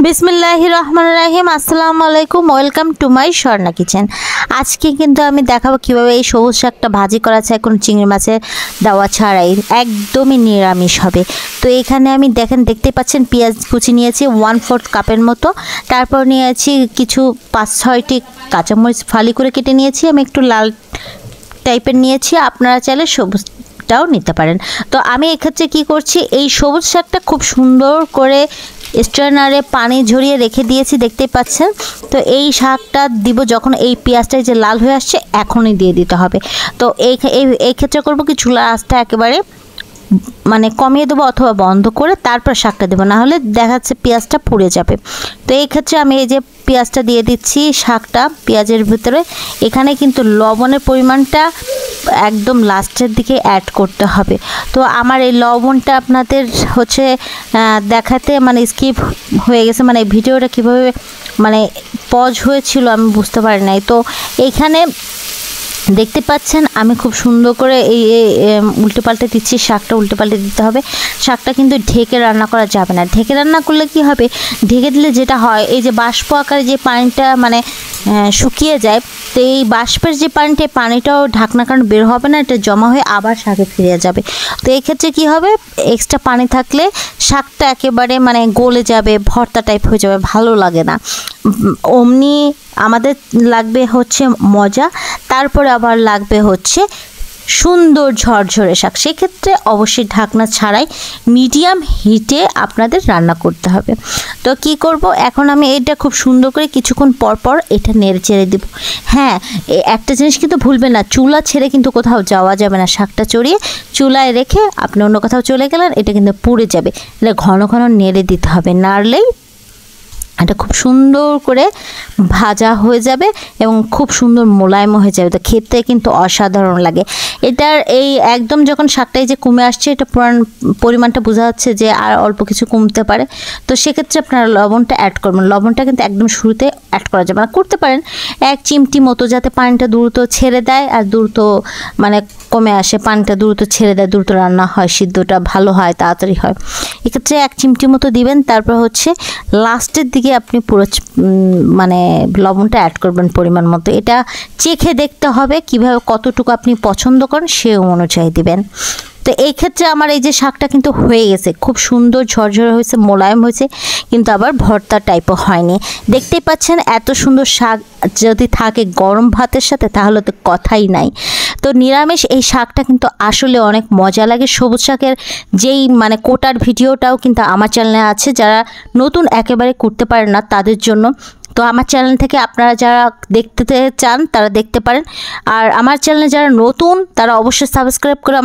बिस्मिल्लाहिर रहमानिर रहीम अस्सलामु आलाइकुम welcome to my Swarna kitchen. आज के किन्तु आमी देखाबो किभाबे এই সবুজ শাকটা ভাজি করা যায় কোনো চিংড়ি মাছের দেওয়া ছাড়াই একদমই নিরামিষ হবে। তো এখানে আমি দেখতে পাচ্ছেন পেঁয়াজ কুচি নিয়েছি 1/4 কাপের মতো, তারপর নিয়েছি কিছু 5-6টি কাঁচামরিচ ফালি করে কেটে নিয়েছি। আমি একটু লাল টাইপের নিয়েছি, আপনারা চাইলে সবুজ টাও নিতে পারেন। তো আমি এক্ষেত্রে কি করছি, এই সবুজ শাকটা খুব সুন্দর করে স্ট্রেনারে পানি ঝরিয়ে রেখে দিয়েছি, দেখতেই পাচ্ছেন। তো এই শাকটা দিব যখন এই পেঁয়াজটা যে লাল হয়ে আসছে এখনই দিয়ে দিতে হবে। তো এই ক্ষেত্রে করব কি, চুলার আঁচটা একেবারে মানে কমিয়ে দেবো অথবা বন্ধ করে তারপর শাকটা দেবো, না হলে দেখা যাচ্ছে পেঁয়াজটা পুড়ে যাবে। তো এই ক্ষেত্রে আমি এই যে পেঁয়াজটা দিয়ে দিচ্ছি শাকটা পেঁয়াজের ভিতরে। এখানে কিন্তু লবণের পরিমাণটা একদম লাস্টের দিকে অ্যাড করতে হবে। তো আমার এই লবণটা আপনাদের হচ্ছে দেখাতে মানে স্কিপ হয়ে গেছে, মানে ভিডিওটা কীভাবে মানে পজ হয়েছিল আমি বুঝতে পারি নাই। তো এইখানে দেখতে পাচ্ছেন আমি খুব সুন্দর করে এই উল্টে পাল্টে দিচ্ছি, শাকটা উল্টে পাল্টে দিতে হবে। শাকটা কিন্তু ঢেকে রান্না করা যাবে না, ঢেকে রান্না করলে কি হবে, ঢেকে দিলে যেটা হয় এই যে বাষ্প আকারে যে পানিটা মানে শুকিয়ে যায়, তো এই বাষ্পের যে পানিটাও ঢাকনা কারণ বের হবে না, এটা জমা হয়ে আবার শাকে ফিরে যাবে। তো এই ক্ষেত্রে কী হবে, এক্সট্রা পানি থাকলে শাকটা একেবারে মানে গলে যাবে, ভর্তা টাইপ হয়ে যাবে, ভালো লাগে না। অমনি আমাদের লাগবে হচ্ছে মজা, তারপরে আবার লাগবে হচ্ছে সুন্দর ঝরঝরে শাক। সেক্ষেত্রে অবশ্যই ঢাকনা ছাড়াই মিডিয়াম হিটে আপনাদের রান্না করতে হবে। তো কি করব, এখন আমি এটা খুব সুন্দর করে কিছুক্ষণ পর পর এটা নেড়ে চেড়ে দেব। হ্যাঁ, একটা জিনিস কিন্তু ভুলবেন না, চুলা ছেড়ে কিন্তু কোথাও যাওয়া যাবে না। শাকটা চড়িয়ে চুলায় রেখে আপনি অন্য কোথাও চলে গেলেন, এটা কিন্তু পুড়ে যাবে। এটা ঘন ঘন নেড়ে দিতে হবে, নাড়লেই এটা খুব সুন্দর করে ভাজা হয়ে যাবে এবং খুব সুন্দর মোলায়েম হয়ে যাবে। তো খেতে কিন্তু অসাধারণ লাগে। এটার এই একদম যখন শাকটাই যে কমে আসছে, এটা পরিমাণটা বোঝা যাচ্ছে যে আর অল্প কিছু কমতে পারে। তো সেক্ষেত্রে আপনারা লবণটা অ্যাড করবেন। লবণটা কিন্তু একদম শুরুতে অ্যাড করা যাবে না, করতে পারেন 1 চিমটি মতো, যাতে পানিটা দ্রুত ছেড়ে দেয় আর দ্রুত মানে কমে আসে, পানিটা দ্রুত ছেড়ে দেয়, দ্রুত রান্না হয়, সিদ্ধটা ভালো হয়, তাড়াতাড়ি হয়। এক্ষেত্রে 1 চিমটি মতো দিবেন। তারপর হচ্ছে লাস্টের দিকে আপনি পুরো মানে লবণটা অ্যাড করবেন পরিমাণ মতো। এটা চেখে দেখতে হবে কিভাবে কতটুকু আপনি পছন্দ করেন সে অনুযায়ী দিবেন। তো এই ক্ষেত্রে আমার এই যে শাকটা কিন্তু হয়ে গেছে, খুব সুন্দর ঝরঝরে হয়েছে, মোলায়েম হয়েছে, কিন্তু আবার ভর্তা টাইপও হয়নি। দেখতেই পাচ্ছেন এত সুন্দর শাক যদি থাকে গরম ভাতের সাথে তাহলে তো কথাই নাই। তো নিরামিষ এই শাকটা কিন্তু আসলে অনেক মজা লাগে। সবুজ শাকের যেই মানে কোটার ভিডিওটাও কিন্তু আমার চ্যানেলে আছে, যারা নতুন একেবারে করতে পারে না তাদের জন্য। তো আমার চ্যানেল থেকে আপনারা যারা দেখতে চান তারা দেখতে পারেন, আর আমার চ্যানেলে যারা নতুন তারা অবশ্যই সাবস্ক্রাইব করে